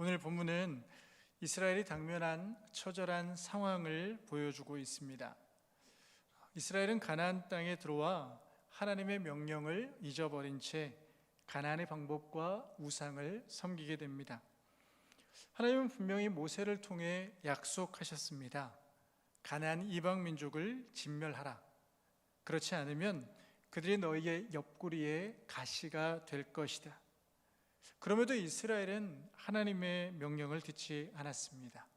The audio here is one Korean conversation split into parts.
오늘 본문은 이스라엘이 당면한 처절한 상황을 보여주고 있습니다. 이스라엘은 가나안 땅에 들어와 하나님의 명령을 잊어버린 채 가나안의 방법과 우상을 섬기게 됩니다. 하나님은 분명히 모세를 통해 약속하셨습니다. 가나안 이방 민족을 진멸하라. 그렇지 않으면 그들이 너희의 옆구리에 가시가 될 것이다. 그럼에도 이스라엘은 하나님의 명령을 듣지 않았습니다.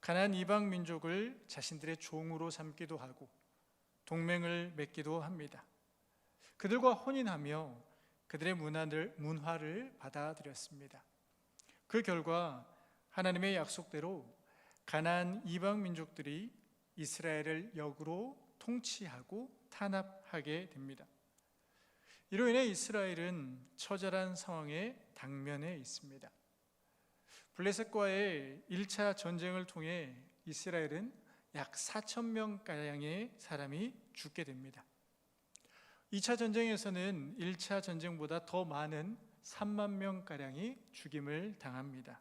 가나안 이방 민족을 자신들의 종으로 삼기도 하고 동맹을 맺기도 합니다. 그들과 혼인하며 그들의 문화를 받아들였습니다. 그 결과 하나님의 약속대로 가나안 이방 민족들이 이스라엘을 역으로 통치하고 탄압하게 됩니다. 이로 인해 이스라엘은 처절한 상황에 당면해 있습니다. 블레셋과의 1차 전쟁을 통해 이스라엘은 약 4,000명가량의 사람이 죽게 됩니다. 2차 전쟁에서는 1차 전쟁보다 더 많은 3만 명가량이 죽임을 당합니다.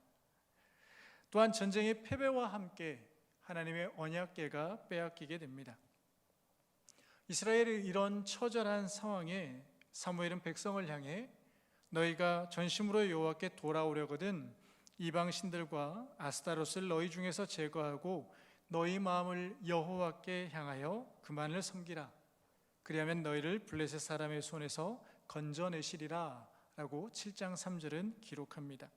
또한 전쟁의 패배와 함께 하나님의 언약궤가 빼앗기게 됩니다. 이스라엘의 이런 처절한 상황에 사무엘은 백성을 향해 너희가 전심으로 여호와께 돌아오려거든 이방 신들과 아스타롯을 너희 중에서 제거하고 너희 마음을 여호와께 향하여 그만을 섬기라. 그리하면 너희를 블레셋 사람의 손에서 건져내시리라 라고 7장 3절은 기록합니다.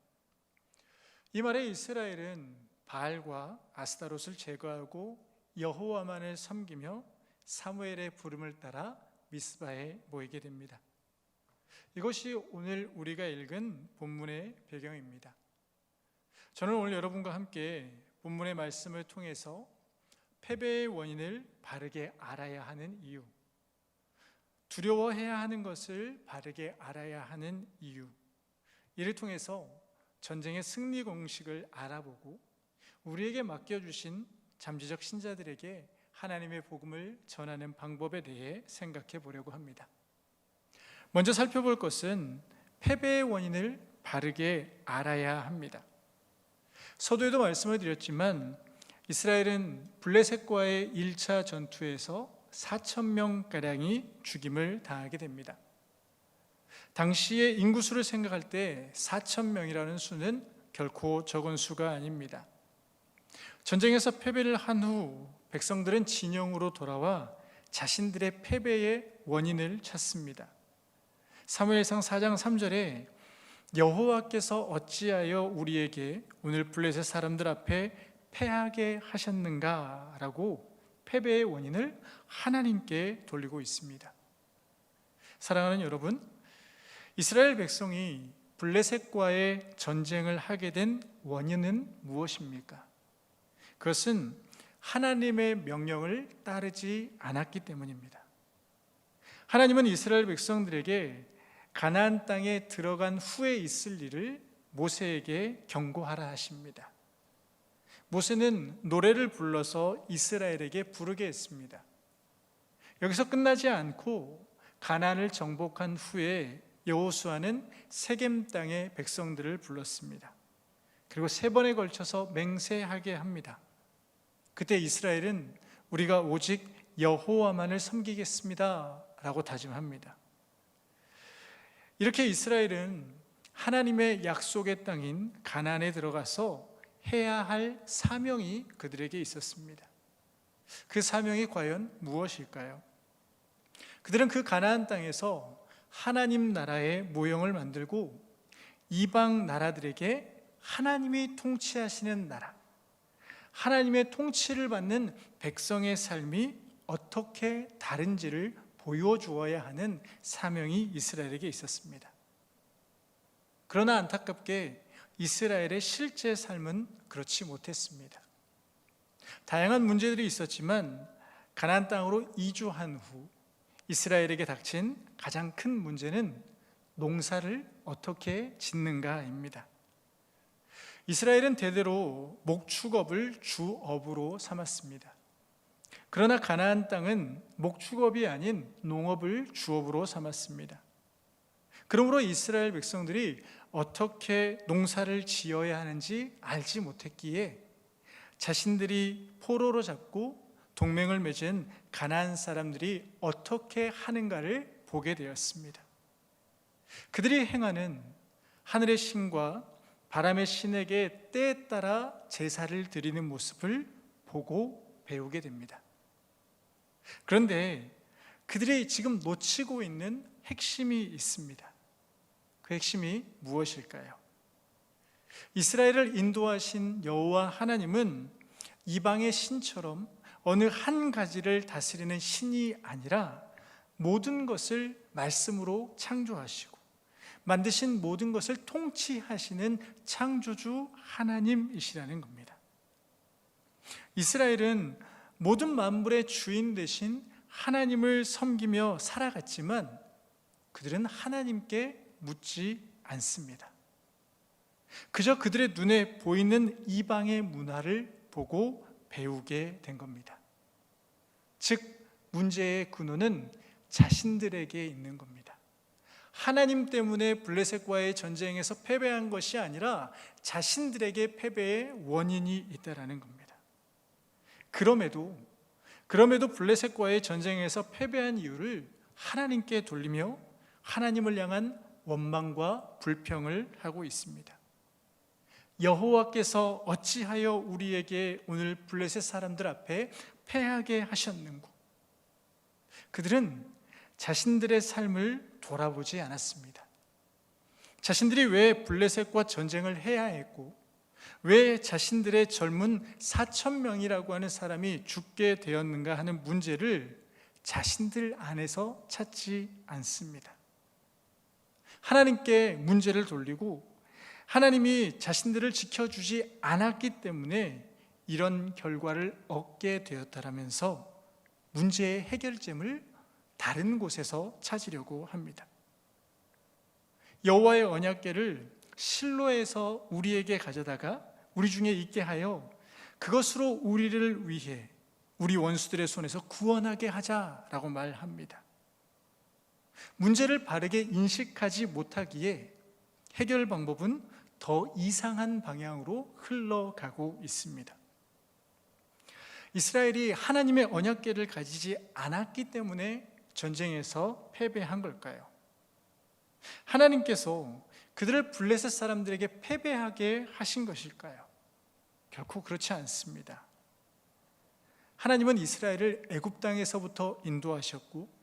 이 말에 이스라엘은 바알과 아스타롯을 제거하고 여호와만을 섬기며 사무엘의 부름을 따라 미스바에 모이게 됩니다. 이것이 오늘 우리가 읽은 본문의 배경입니다. 저는 오늘 여러분과 함께 본문의 말씀을 통해서 패배의 원인을 바르게 알아야 하는 이유, 두려워해야 하는 것을 바르게 알아야 하는 이유, 이를 통해서 전쟁의 승리 공식을 알아보고 우리에게 맡겨주신 잠재적 신자들에게 하나님의 복음을 전하는 방법에 대해 생각해 보려고 합니다. 먼저 살펴볼 것은 패배의 원인을 바르게 알아야 합니다. 서두에도 말씀을 드렸지만 이스라엘은 블레셋과의 1차 전투에서 4,000명가량이 죽임을 당하게 됩니다. 당시의 인구수를 생각할 때 4,000명이라는 수는 결코 적은 수가 아닙니다. 전쟁에서 패배를 한 후 백성들은 진영으로 돌아와 자신들의 패배의 원인을 찾습니다. 사무엘상 4장 3절에 여호와께서 어찌하여 우리에게 오늘 블레셋 사람들 앞에 패하게 하셨는가 라고 패배의 원인을 하나님께 돌리고 있습니다. 사랑하는 여러분, 이스라엘 백성이 블레셋과의 전쟁을 하게 된 원인은 무엇입니까? 그것은 하나님의 명령을 따르지 않았기 때문입니다. 하나님은 이스라엘 백성들에게 가나안 땅에 들어간 후에 있을 일을 모세에게 경고하라 하십니다. 모세는 노래를 불러서 이스라엘에게 부르게 했습니다. 여기서 끝나지 않고 가나안을 정복한 후에 여호수아는 세겜 땅의 백성들을 불렀습니다. 그리고 3번에 걸쳐서 맹세하게 합니다. 그때 이스라엘은 우리가 오직 여호와만을 섬기겠습니다 라고 다짐합니다. 이렇게 이스라엘은 하나님의 약속의 땅인 가나안에 들어가서 해야 할 사명이 그들에게 있었습니다. 그 사명이 과연 무엇일까요? 그들은 그 가나안 땅에서 하나님 나라의 모형을 만들고 이방 나라들에게 하나님이 통치하시는 나라, 하나님의 통치를 받는 백성의 삶이 어떻게 다른지를 보여주어야 하는 사명이 이스라엘에게 있었습니다. 그러나 안타깝게 이스라엘의 실제 삶은 그렇지 못했습니다. 다양한 문제들이 있었지만 가나안 땅으로 이주한 후 이스라엘에게 닥친 가장 큰 문제는 농사를 어떻게 짓는가입니다. 이스라엘은 대대로 목축업을 주업으로 삼았습니다. 그러나 가나안 땅은 목축업이 아닌 농업을 주업으로 삼았습니다. 그러므로 이스라엘 백성들이 어떻게 농사를 지어야 하는지 알지 못했기에 자신들이 포로로 잡고 동맹을 맺은 가나안 사람들이 어떻게 하는가를 보게 되었습니다. 그들이 행하는 하늘의 신과 바람의 신에게 때에 따라 제사를 드리는 모습을 보고 배우게 됩니다. 그런데 그들이 지금 놓치고 있는 핵심이 있습니다. 그 핵심이 무엇일까요? 이스라엘을 인도하신 여호와 하나님은 이방의 신처럼 어느 한 가지를 다스리는 신이 아니라 모든 것을 말씀으로 창조하시고 만드신 모든 것을 통치하시는 창조주 하나님이시라는 겁니다. 이스라엘은 모든 만물의 주인 되신 하나님을 섬기며 살아갔지만 그들은 하나님께 묻지 않습니다. 그저 그들의 눈에 보이는 이방의 문화를 보고 배우게 된 겁니다. 즉, 문제의 근원은 자신들에게 있는 겁니다. 하나님 때문에 블레셋과의 전쟁에서 패배한 것이 아니라 자신들에게 패배의 원인이 있다라는 겁니다. 그럼에도 블레셋과의 전쟁에서 패배한 이유를 하나님께 돌리며 하나님을 향한 원망과 불평을 하고 있습니다. 여호와께서 어찌하여 우리에게 오늘 블레셋 사람들 앞에 패하게 하셨는고? 그들은 자신들의 삶을 돌아보지 않았습니다. 자신들이 왜 블레셋과 전쟁을 해야 했고 왜 자신들의 젊은 4,000명이라고 하는 사람이 죽게 되었는가 하는 문제를 자신들 안에서 찾지 않습니다. 하나님께 문제를 돌리고 하나님이 자신들을 지켜주지 않았기 때문에 이런 결과를 얻게 되었다라면서 문제의 해결점을 다른 곳에서 찾으려고 합니다. 여호와의 언약궤를 실로에서 우리에게 가져다가 우리 중에 있게 하여 그것으로 우리를 위해 우리 원수들의 손에서 구원하게 하자라고 말합니다. 문제를 바르게 인식하지 못하기에 해결 방법은 더 이상한 방향으로 흘러가고 있습니다. 이스라엘이 하나님의 언약궤를 가지지 않았기 때문에 전쟁에서 패배한 걸까요? 하나님께서 그들을 블레셋 사람들에게 패배하게 하신 것일까요? 결코 그렇지 않습니다. 하나님은 이스라엘을 애굽 땅에서부터 인도하셨고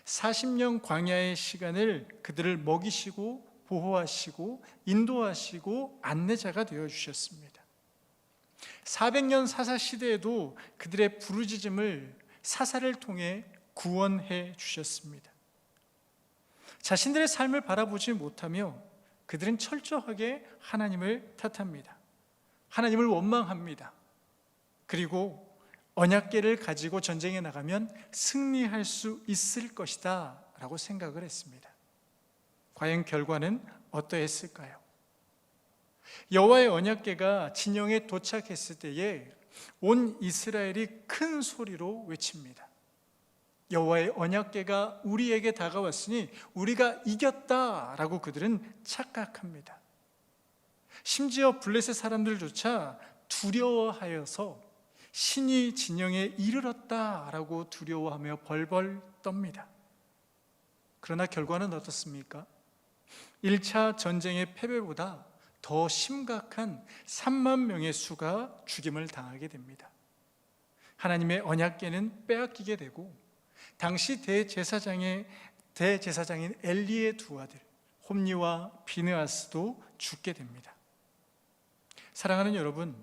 40년 광야의 시간을 그들을 먹이시고 보호하시고 인도하시고 안내자가 되어주셨습니다. 400년 사사 시대에도 그들의 부르짖음을 사사를 통해 구원해 주셨습니다. 자신들의 삶을 바라보지 못하며 그들은 철저하게 하나님을 탓합니다. 하나님을 원망합니다. 그리고 언약궤를 가지고 전쟁에 나가면 승리할 수 있을 것이다 라고 생각을 했습니다. 과연 결과는 어떠했을까요? 여호와의 언약궤가 진영에 도착했을 때에 온 이스라엘이 큰 소리로 외칩니다. 여호와의 언약궤가 우리에게 다가왔으니 우리가 이겼다라고 그들은 착각합니다. 심지어 블레셋 사람들조차 두려워하여서 신이 진영에 이르렀다라고 두려워하며 벌벌 떱니다. 그러나 결과는 어떻습니까? 1차 전쟁의 패배보다 더 심각한 3만 명의 수가 죽임을 당하게 됩니다. 하나님의 언약궤는 빼앗기게 되고 당시 대제사장인 엘리의 두 아들 홈니와 비느하스도 죽게 됩니다. 사랑하는 여러분,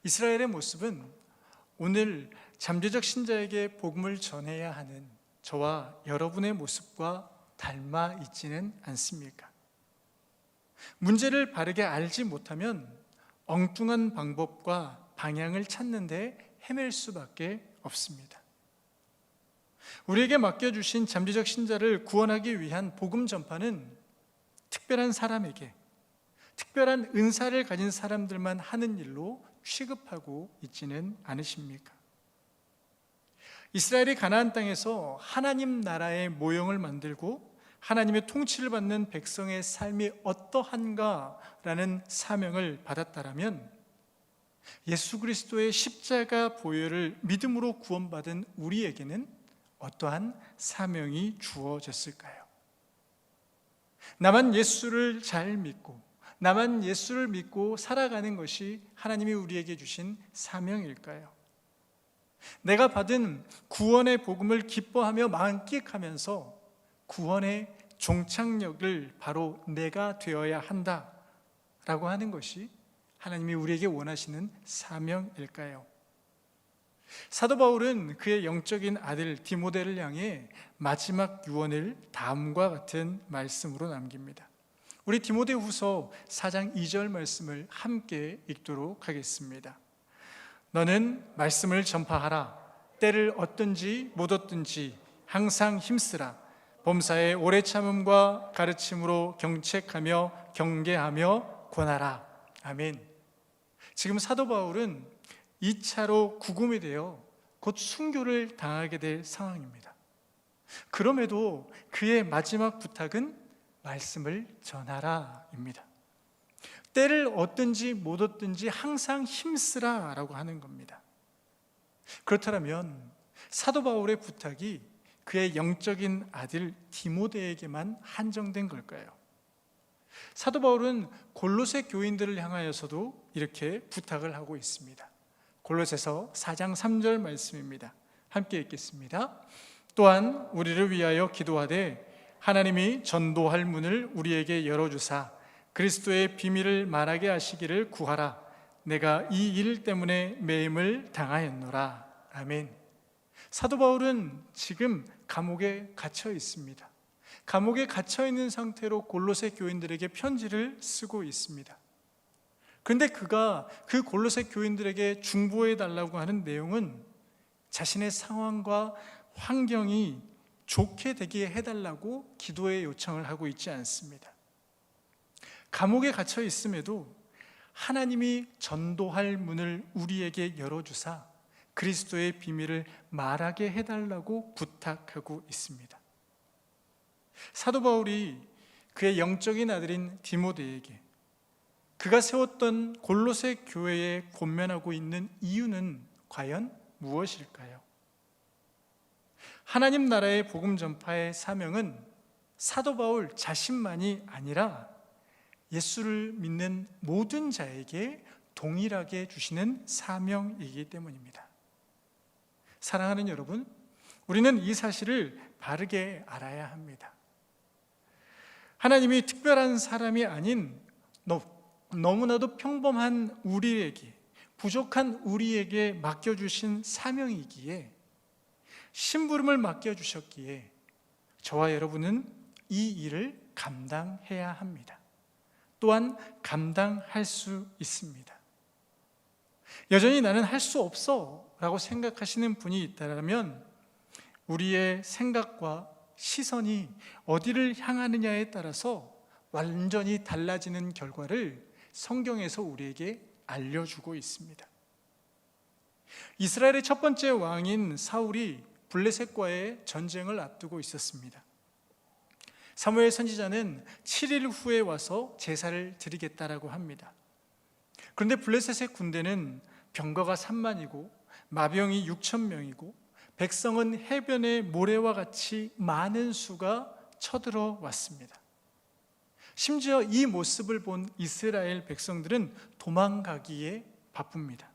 이스라엘의 모습은 오늘 잠재적 신자에게 복음을 전해야 하는 저와 여러분의 모습과 닮아 있지는 않습니까? 문제를 바르게 알지 못하면 엉뚱한 방법과 방향을 찾는데 헤맬 수밖에 없습니다. 우리에게 맡겨주신 잠재적 신자를 구원하기 위한 복음 전파는 특별한 사람에게, 특별한 은사를 가진 사람들만 하는 일로 취급하고 있지는 않으십니까? 이스라엘이 가나안 땅에서 하나님 나라의 모형을 만들고 하나님의 통치를 받는 백성의 삶이 어떠한가라는 사명을 받았다라면 예수 그리스도의 십자가 보혈을 믿음으로 구원받은 우리에게는 어떠한 사명이 주어졌을까요? 나만 예수를 잘 믿고 나만 예수를 믿고 살아가는 것이 하나님이 우리에게 주신 사명일까요? 내가 받은 구원의 복음을 기뻐하며 만끽하면서 구원의 종착역을 바로 내가 되어야 한다라고 하는 것이 하나님이 우리에게 원하시는 사명일까요? 사도 바울은 그의 영적인 아들 디모데를 향해 마지막 유언을 다음과 같은 말씀으로 남깁니다. 우리 디모데후서 4장 2절 말씀을 함께 읽도록 하겠습니다. 너는 말씀을 전파하라. 때를 얻든지 못 얻든지 항상 힘쓰라. 범사에 오래 참음과 가르침으로 경책하며 경계하며 권하라. 아멘. 지금 사도 바울은 2차로 구금이 되어 곧 순교를 당하게 될 상황입니다. 그럼에도 그의 마지막 부탁은 말씀을 전하라입니다. 때를 얻든지 못 얻든지 항상 힘쓰라 라고 하는 겁니다. 그렇다면 사도 바울의 부탁이 그의 영적인 아들 디모데에게만 한정된 걸까요? 사도 바울은 골로새 교인들을 향하여서도 이렇게 부탁을 하고 있습니다. 골로새서 4장 3절 말씀입니다. 함께 읽겠습니다. 또한 우리를 위하여 기도하되 하나님이 전도할 문을 우리에게 열어주사 그리스도의 비밀을 말하게 하시기를 구하라. 내가 이 일 때문에 매임을 당하였노라. 아멘. 사도 바울은 지금 감옥에 갇혀 있습니다. 감옥에 갇혀 있는 상태로 골로새 교인들에게 편지를 쓰고 있습니다. 그런데 그가 그 골로새 교인들에게 중보해 달라고 하는 내용은 자신의 상황과 환경이 좋게 되게 해달라고 기도의 요청을 하고 있지 않습니다. 감옥에 갇혀 있음에도 하나님이 전도할 문을 우리에게 열어주사 그리스도의 비밀을 말하게 해달라고 부탁하고 있습니다. 사도 바울이 그의 영적인 아들인 디모데에게 그가 세웠던 골로새 교회에 권면하고 있는 이유는 과연 무엇일까요? 하나님 나라의 복음 전파의 사명은 사도 바울 자신만이 아니라 예수를 믿는 모든 자에게 동일하게 주시는 사명이기 때문입니다. 사랑하는 여러분, 우리는 이 사실을 바르게 알아야 합니다. 하나님이 특별한 사람이 아닌 너무나도 평범한 우리에게, 부족한 우리에게 맡겨주신 사명이기에, 심부름을 맡겨주셨기에 저와 여러분은 이 일을 감당해야 합니다. 또한 감당할 수 있습니다. 여전히 나는 할 수 없어 라고 생각하시는 분이 있다면 우리의 생각과 시선이 어디를 향하느냐에 따라서 완전히 달라지는 결과를 성경에서 우리에게 알려주고 있습니다. 이스라엘의 첫 번째 왕인 사울이 블레셋과의 전쟁을 앞두고 있었습니다. 사무엘 선지자는 7일 후에 와서 제사를 드리겠다라고 합니다. 그런데 블레셋의 군대는 병거가 3만이고 마병이 6천 명이고 백성은 해변의 모래와 같이 많은 수가 쳐들어 왔습니다. 심지어 이 모습을 본 이스라엘 백성들은 도망가기에 바쁩니다.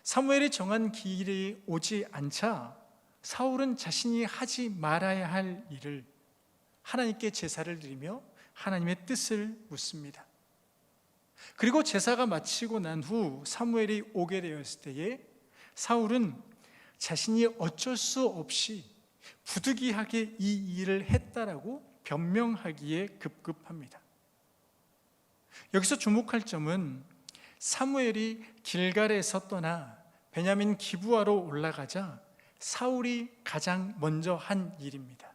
사무엘이 정한 기일이 오지 않자 사울은 자신이 하지 말아야 할 일을 하나님께 제사를 드리며 하나님의 뜻을 묻습니다. 그리고 제사가 마치고 난 후 사무엘이 오게 되었을 때에 사울은 자신이 어쩔 수 없이 부득이하게 이 일을 했다라고 변명하기에 급급합니다. 여기서 주목할 점은 사무엘이 길갈에서 떠나 베냐민 기브아로 올라가자 사울이 가장 먼저 한 일입니다.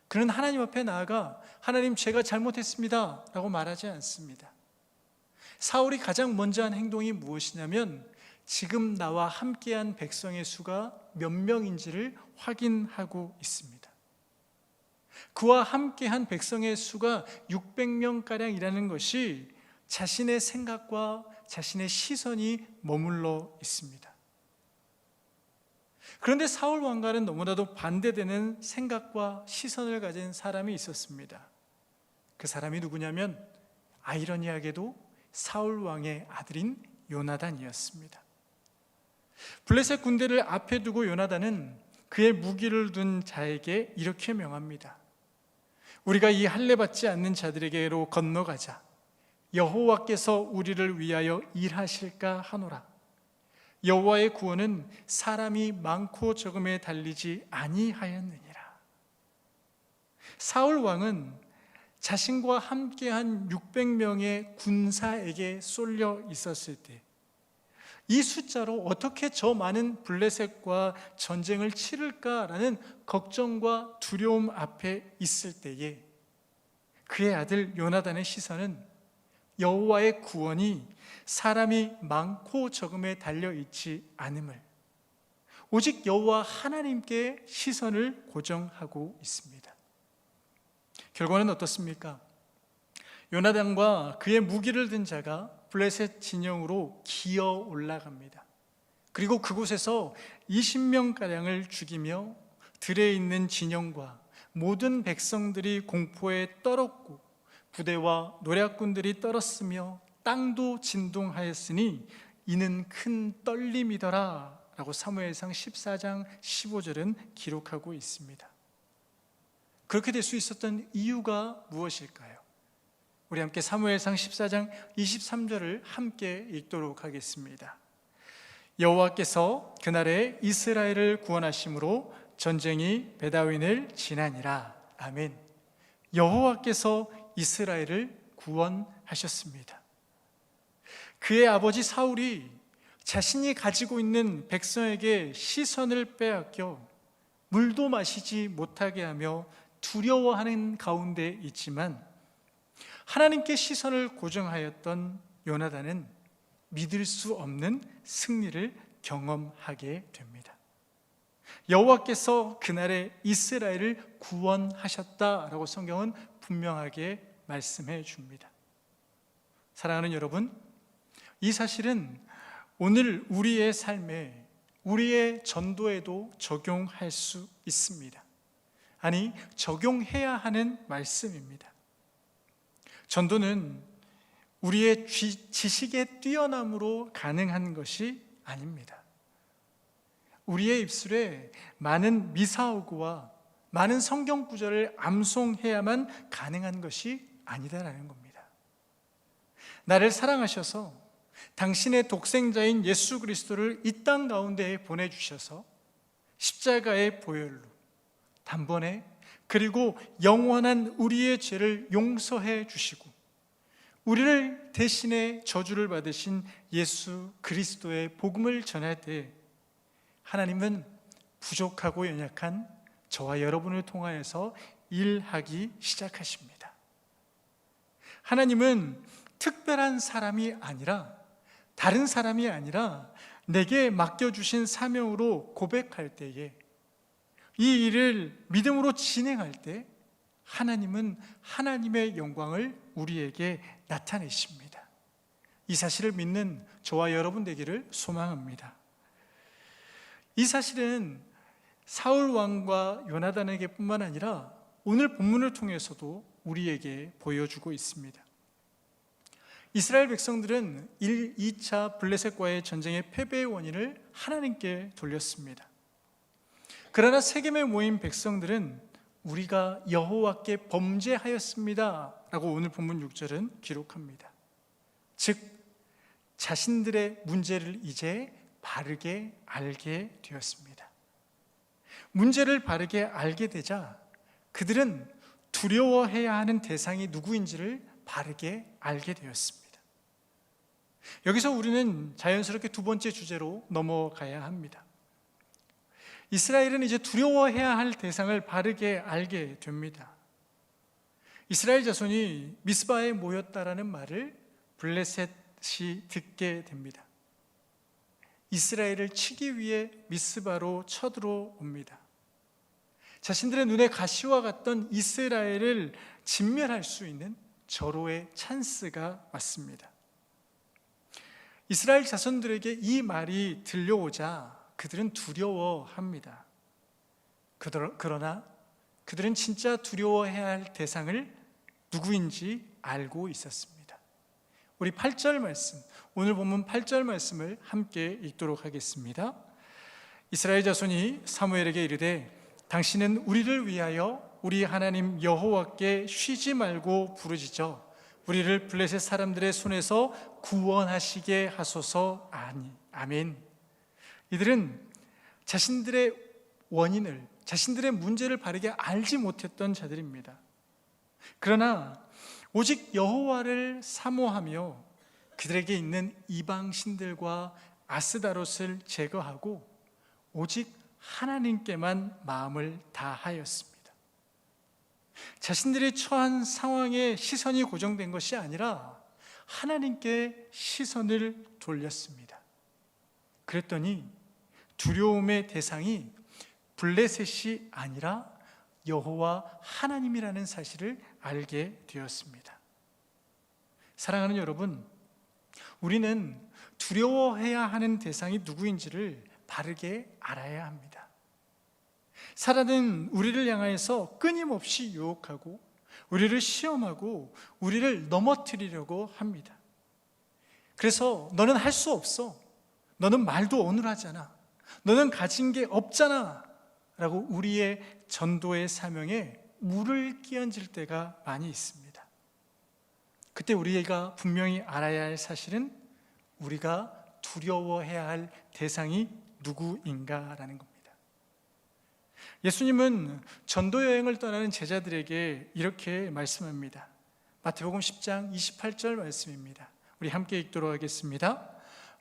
그는 하나님 앞에 나아가 하나님, 제가 잘못했습니다 라고 말하지 않습니다. 사울이 가장 먼저 한 행동이 무엇이냐면 지금 나와 함께한 백성의 수가 몇 명인지를 확인하고 있습니다. 그와 함께한 백성의 수가 600명가량이라는 것이 자신의 생각과 자신의 시선이 머물러 있습니다. 그런데 사울 왕과는 너무나도 반대되는 생각과 시선을 가진 사람이 있었습니다. 그 사람이 누구냐면 아이러니하게도 사울 왕의 아들인 요나단이었습니다. 블레셋 군대를 앞에 두고 요나단은 그의 무기를 둔 자에게 이렇게 명합니다. 우리가 이 할례 받지 않는 자들에게로 건너가자. 여호와께서 우리를 위하여 일하실까 하노라. 여호와의 구원은 사람이 많고 적음에 달리지 아니하였느니라. 사울 왕은 자신과 함께한 600명의 군사에게 쏠려 있었을 때 이 숫자로 어떻게 저 많은 블레셋과 전쟁을 치를까라는 걱정과 두려움 앞에 있을 때에 그의 아들 요나단의 시선은 여호와의 구원이 사람이 많고 적음에 달려있지 않음을, 오직 여호와 하나님께 시선을 고정하고 있습니다. 결과는 어떻습니까? 요나단과 그의 무기를 든 자가 블레셋 진영으로 기어 올라갑니다. 그리고 그곳에서 20명가량을 죽이며 들에 있는 진영과 모든 백성들이 공포에 떨었고 부대와 노략군들이 떨었으며 땅도 진동하였으니 이는 큰 떨림이더라 라고 사무엘상 14장 15절은 기록하고 있습니다. 그렇게 될 수 있었던 이유가 무엇일까요? 우리 함께 사무엘상 14장 23절을 함께 읽도록 하겠습니다. 여호와께서 그날에 이스라엘을 구원하심으로 전쟁이 베다윈을 지나니라. 아멘. 여호와께서 이스라엘을 구원하셨습니다. 그의 아버지 사울이 자신이 가지고 있는 백성에게 시선을 빼앗겨 물도 마시지 못하게 하며 두려워하는 가운데 있지만 하나님께 시선을 고정하였던 요나단은 믿을 수 없는 승리를 경험하게 됩니다. 여호와께서 그날에 이스라엘을 구원하셨다라고 성경은 분명하게 말씀해 줍니다. 사랑하는 여러분, 이 사실은 오늘 우리의 삶에, 우리의 전도에도 적용할 수 있습니다. 아니, 적용해야 하는 말씀입니다. 전도는 우리의 지식의 뛰어남으로 가능한 것이 아닙니다. 우리의 입술에 많은 미사오구와 많은 성경 구절을 암송해야만 가능한 것이 아니다라는 겁니다. 나를 사랑하셔서 당신의 독생자인 예수 그리스도를 이 땅 가운데에 보내주셔서 십자가의 보혈로 단번에 그리고 영원한 우리의 죄를 용서해 주시고 우리를 대신에 저주를 받으신 예수 그리스도의 복음을 전할 때 하나님은 부족하고 연약한 저와 여러분을 통하여서 일하기 시작하십니다. 하나님은 특별한 사람이 아니라, 다른 사람이 아니라 내게 맡겨주신 사명으로 고백할 때에, 이 일을 믿음으로 진행할 때 하나님은 하나님의 영광을 우리에게 나타내십니다. 이 사실을 믿는 저와 여러분 되기를 소망합니다. 이 사실은 사울 왕과 요나단에게 뿐만 아니라 오늘 본문을 통해서도 우리에게 보여주고 있습니다. 이스라엘 백성들은 1, 2차 블레셋과의 전쟁의 패배의 원인을 하나님께 돌렸습니다. 그러나 세겜에 모인 백성들은 우리가 여호와께 범죄하였습니다 라고 오늘 본문 6절은 기록합니다. 즉 자신들의 문제를 이제 바르게 알게 되었습니다. 문제를 바르게 알게 되자 그들은 두려워해야 하는 대상이 누구인지를 바르게 알게 되었습니다. 여기서 우리는 자연스럽게 두 번째 주제로 넘어가야 합니다. 이스라엘은 이제 두려워해야 할 대상을 바르게 알게 됩니다. 이스라엘 자손이 미스바에 모였다라는 말을 블레셋이 듣게 됩니다. 이스라엘을 치기 위해 미스바로 쳐들어옵니다. 자신들의 눈에 가시와 같던 이스라엘을 진멸할 수 있는 절호의 찬스가 왔습니다. 이스라엘 자손들에게 이 말이 들려오자 그들은 두려워합니다. 그러나 그들은 진짜 두려워해야 할 대상을 누구인지 알고 있었습니다. 우리 8절 말씀, 오늘 본문 8절 말씀을 함께 읽도록 하겠습니다. 이스라엘 자손이 사무엘에게 이르되 당신은 우리를 위하여 우리 하나님 여호와께 쉬지 말고 부르짖어 우리를 블레셋 사람들의 손에서 구원하시게 하소서. 아멘. 이들은 자신들의 원인을, 자신들의 문제를 바르게 알지 못했던 자들입니다. 그러나 오직 여호와를 사모하며 그들에게 있는 이방 신들과 아스다롯을 제거하고 오직 하나님께만 마음을 다하였습니다. 자신들이 처한 상황에 시선이 고정된 것이 아니라 하나님께 시선을 돌렸습니다. 그랬더니 두려움의 대상이 블레셋이 아니라 여호와 하나님이라는 사실을 알게 되었습니다. 사랑하는 여러분, 우리는 두려워해야 하는 대상이 누구인지를 바르게 알아야 합니다. 사단은 우리를 향하여서 끊임없이 유혹하고 우리를 시험하고 우리를 넘어뜨리려고 합니다. 그래서 너는 할 수 없어, 너는 말도 어눌하잖아, 너는 가진 게 없잖아 라고 우리의 전도의 사명에 물을 끼얹을 때가 많이 있습니다. 그때 우리가 분명히 알아야 할 사실은 우리가 두려워해야 할 대상이 누구인가라는 겁니다. 예수님은 전도 여행을 떠나는 제자들에게 이렇게 말씀합니다. 마태복음 10장 28절 말씀입니다. 우리 함께 읽도록 하겠습니다.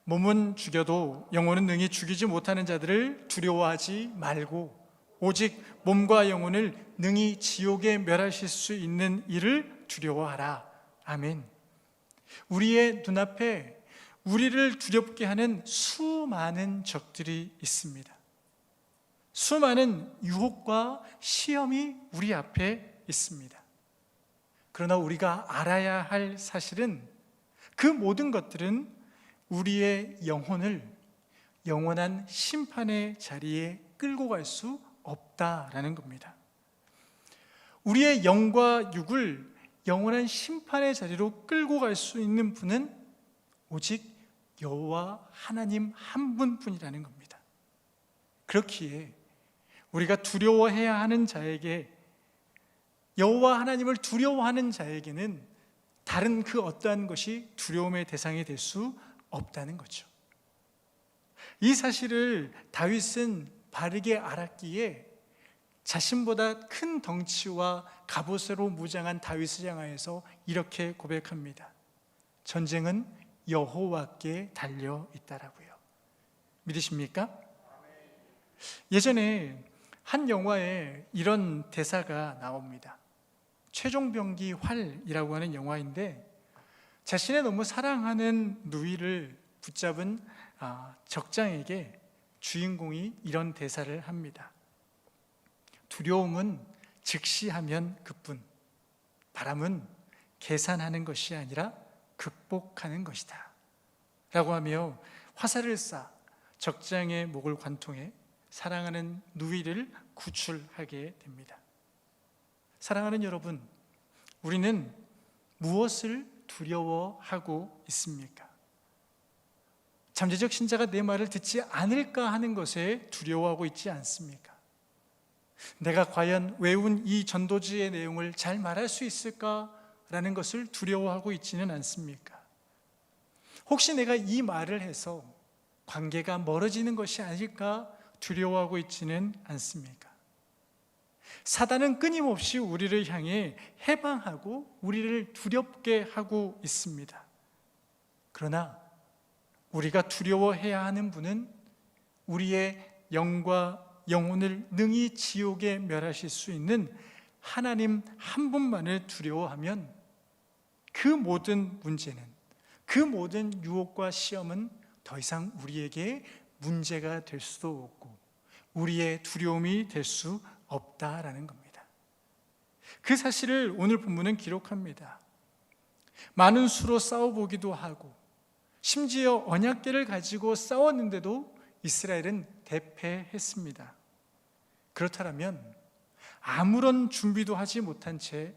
몸은 죽여도 영혼은 능히 죽이지 못하는 자들을 두려워하지 말고 오직 몸과 영혼을 능히 지옥에 멸하실 수 있는 이를 두려워하라. 아멘. 우리의 눈앞에 우리를 두렵게 하는 수많은 적들이 있습니다. 수많은 유혹과 시험이 우리 앞에 있습니다. 그러나 우리가 알아야 할 사실은 그 모든 것들은 우리의 영혼을 영원한 심판의 자리에 끌고 갈 수 없다라는 겁니다. 우리의 영과 육을 영원한 심판의 자리로 끌고 갈 수 있는 분은 오직 여호와 하나님 한 분뿐이라는 겁니다. 그렇기에 우리가 두려워해야 하는 자에게, 여호와 하나님을 두려워하는 자에게는 다른 그 어떠한 것이 두려움의 대상이 될 수 없다는 거죠. 이 사실을 다윗은 바르게 알았기에 자신보다 큰 덩치와 갑옷으로 무장한 다윗을 향하여서 이렇게 고백합니다. 전쟁은 여호와께 달려 있다라고요. 믿으십니까? 예전에 한 영화에 이런 대사가 나옵니다. 최종병기 활이라고 하는 영화인데 자신의 너무 사랑하는 누이를 붙잡은 적장에게 주인공이 이런 대사를 합니다. 두려움은 즉시하면 그뿐, 바람은 계산하는 것이 아니라 극복하는 것이다 라고 하며 화살을 쏴 적장의 목을 관통해 사랑하는 누이를 구출하게 됩니다. 사랑하는 여러분, 우리는 무엇을 두려워하고 있습니까? 잠재적 신자가 내 말을 듣지 않을까 하는 것에 두려워하고 있지 않습니까? 내가 과연 외운 이 전도지의 내용을 잘 말할 수 있을까라는 것을 두려워하고 있지는 않습니까? 혹시 내가 이 말을 해서 관계가 멀어지는 것이 아닐까 두려워하고 있지는 않습니까? 사단은 끊임없이 우리를 향해 해방하고 우리를 두렵게 하고 있습니다. 그러나 우리가 두려워해야 하는 분은 우리의 영과 영혼을 능히 지옥에 멸하실 수 있는 하나님 한 분만을 두려워하면 그 모든 문제는, 그 모든 유혹과 시험은 더 이상 우리에게 문제가 될 수도 없고 우리의 두려움이 될 수 없다라는 겁니다. 그 사실을 오늘 본문은 기록합니다. 많은 수로 싸워보기도 하고 심지어 언약궤를 가지고 싸웠는데도 이스라엘은 대패했습니다. 그렇다면 아무런 준비도 하지 못한 채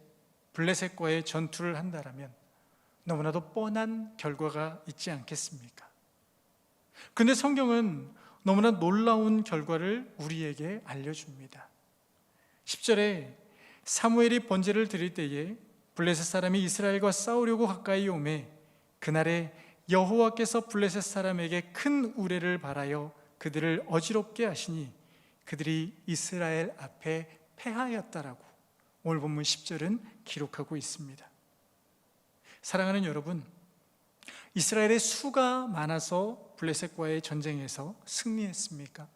블레셋과의 전투를 한다면 너무나도 뻔한 결과가 있지 않겠습니까? 그런데 성경은 너무나 놀라운 결과를 우리에게 알려줍니다. 10절에 사무엘이 번제를 드릴 때에 블레셋 사람이 이스라엘과 싸우려고 가까이 오매 그날에 여호와께서 블레셋 사람에게 큰 우레를 발하여 그들을 어지럽게 하시니 그들이 이스라엘 앞에 패하였다라고 오늘 본문 10절은 기록하고 있습니다. 사랑하는 여러분, 이스라엘의 수가 많아서 블레셋과의 전쟁에서 승리했습니까?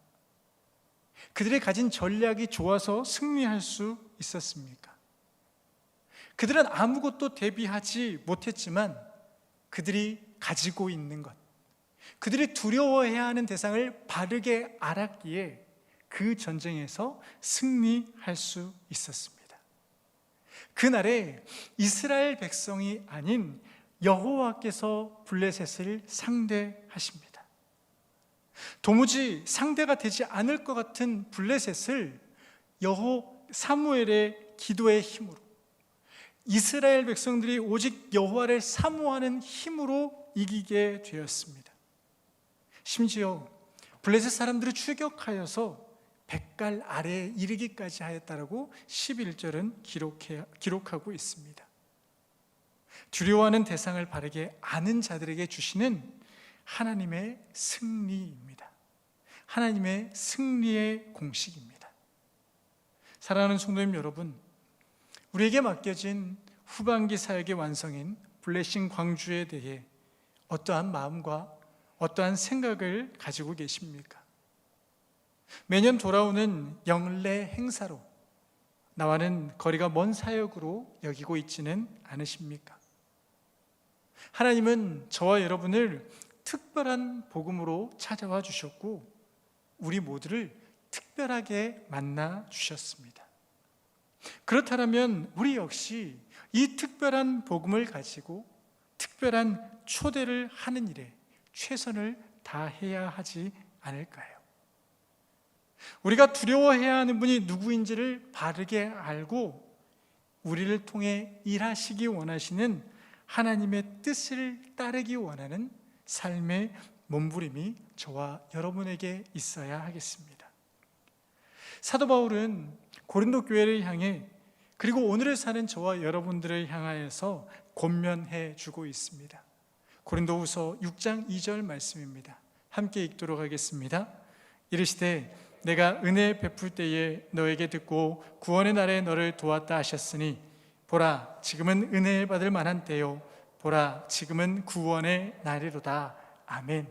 그들이 가진 전략이 좋아서 승리할 수 있었습니까? 그들은 아무것도 대비하지 못했지만 그들이 가지고 있는 것, 그들이 두려워해야 하는 대상을 바르게 알았기에 그 전쟁에서 승리할 수 있었습니다. 그날에 이스라엘 백성이 아닌 여호와께서 블레셋을 상대하십니다. 도무지 상대가 되지 않을 것 같은 블레셋을 사무엘의 기도의 힘으로, 이스라엘 백성들이 오직 여호와를 사모하는 힘으로 이기게 되었습니다. 심지어 블레셋 사람들을 추격하여서 백갈 아래에 이르기까지 하였다라고 11절은 기록하고 있습니다. 두려워하는 대상을 바르게 아는 자들에게 주시는 하나님의 승리입니다. 하나님의 승리의 공식입니다. 사랑하는 성도님 여러분, 우리에게 맡겨진 후반기 사역의 완성인 블레싱 광주에 대해 어떠한 마음과 어떠한 생각을 가지고 계십니까? 매년 돌아오는 영례 행사로 나와는 거리가 먼 사역으로 여기고 있지는 않으십니까? 하나님은 저와 여러분을 특별한 복음으로 찾아와 주셨고 우리 모두를 특별하게 만나 주셨습니다. 그렇다면 우리 역시 이 특별한 복음을 가지고 특별한 초대를 하는 일에 최선을 다해야 하지 않을까요? 우리가 두려워해야 하는 분이 누구인지를 바르게 알고 우리를 통해 일하시기 원하시는 하나님의 뜻을 따르기 원하는 삶의 몸부림이 저와 여러분에게 있어야 하겠습니다. 사도 바울은 고린도 교회를 향해 그리고 오늘을 사는 저와 여러분들을 향하여서 권면해 주고 있습니다. 고린도후서 6장 2절 말씀입니다. 함께 읽도록 하겠습니다. 이르시되 내가 은혜 베풀 때에 너에게 듣고 구원의 날에 너를 도왔다 하셨으니 보라 지금은 은혜 받을 만한 때요 보라 지금은 구원의 날이로다. 아멘.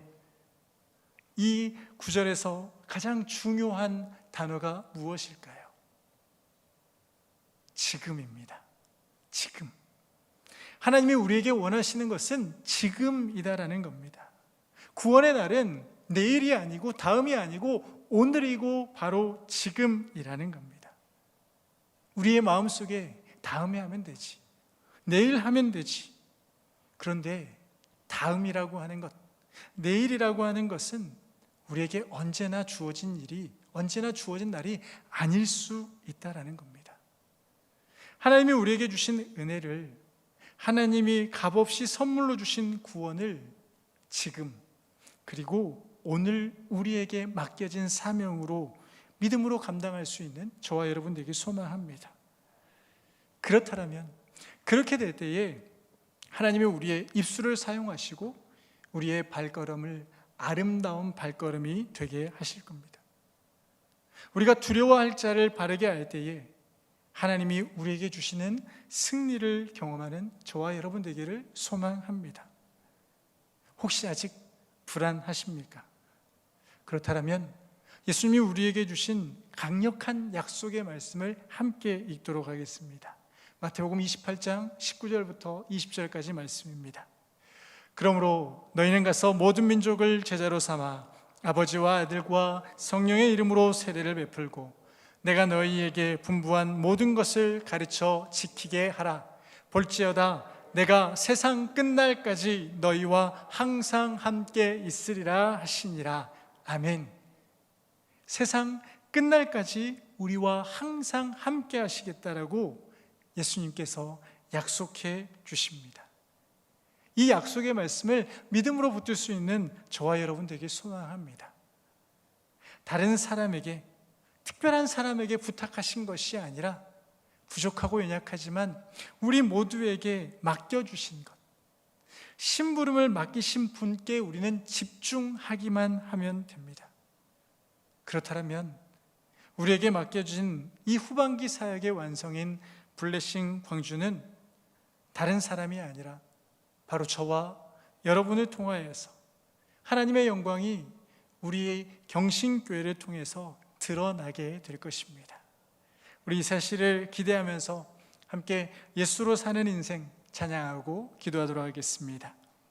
이 구절에서 가장 중요한 단어가 무엇일까요? 지금입니다. 지금. 하나님이 우리에게 원하시는 것은 지금이다라는 겁니다. 구원의 날은 내일이 아니고 다음이 아니고 오늘이고 바로 지금이라는 겁니다. 우리의 마음속에 다음에 하면 되지, 내일 하면 되지. 그런데 다음이라고 하는 것, 내일이라고 하는 것은 우리에게 언제나 주어진 일이, 언제나 주어진 날이 아닐 수 있다라는 겁니다. 하나님이 우리에게 주신 은혜를, 하나님이 값없이 선물로 주신 구원을 지금 그리고 오늘 우리에게 맡겨진 사명으로 믿음으로 감당할 수 있는 저와 여러분 되길 소망합니다. 그렇다면 그렇게 될 때에 하나님이 우리의 입술을 사용하시고 우리의 발걸음을 아름다운 발걸음이 되게 하실 겁니다. 우리가 두려워할 자를 바르게 알 때에 하나님이 우리에게 주시는 승리를 경험하는 저와 여러분 되기를 소망합니다. 혹시 아직 불안하십니까? 그렇다면 예수님이 우리에게 주신 강력한 약속의 말씀을 함께 읽도록 하겠습니다. 마태복음 28장 19절부터 20절까지 말씀입니다. 그러므로 너희는 가서 모든 민족을 제자로 삼아 아버지와 아들과 성령의 이름으로 세례를 베풀고 내가 너희에게 분부한 모든 것을 가르쳐 지키게 하라. 볼지어다 내가 세상 끝날까지 너희와 항상 함께 있으리라 하시니라. 아멘. 세상 끝날까지 우리와 항상 함께 하시겠다라고 예수님께서 약속해 주십니다. 이 약속의 말씀을 믿음으로 붙들 수 있는 저와 여러분 되게 소망합니다. 다른 사람에게, 특별한 사람에게 부탁하신 것이 아니라 부족하고 연약하지만 우리 모두에게 맡겨주신 것, 심부름을 맡기신 분께 우리는 집중하기만 하면 됩니다. 그렇다면 우리에게 맡겨진 이 후반기 사역의 완성인 블레싱 광주는 다른 사람이 아니라 바로 저와 여러분을 통하여서 하나님의 영광이 우리의 경신교회를 통해서 드러나게 될 것입니다. 우리 이 사실을 기대하면서 함께 예수로 사는 인생 찬양하고 기도하도록 하겠습니다.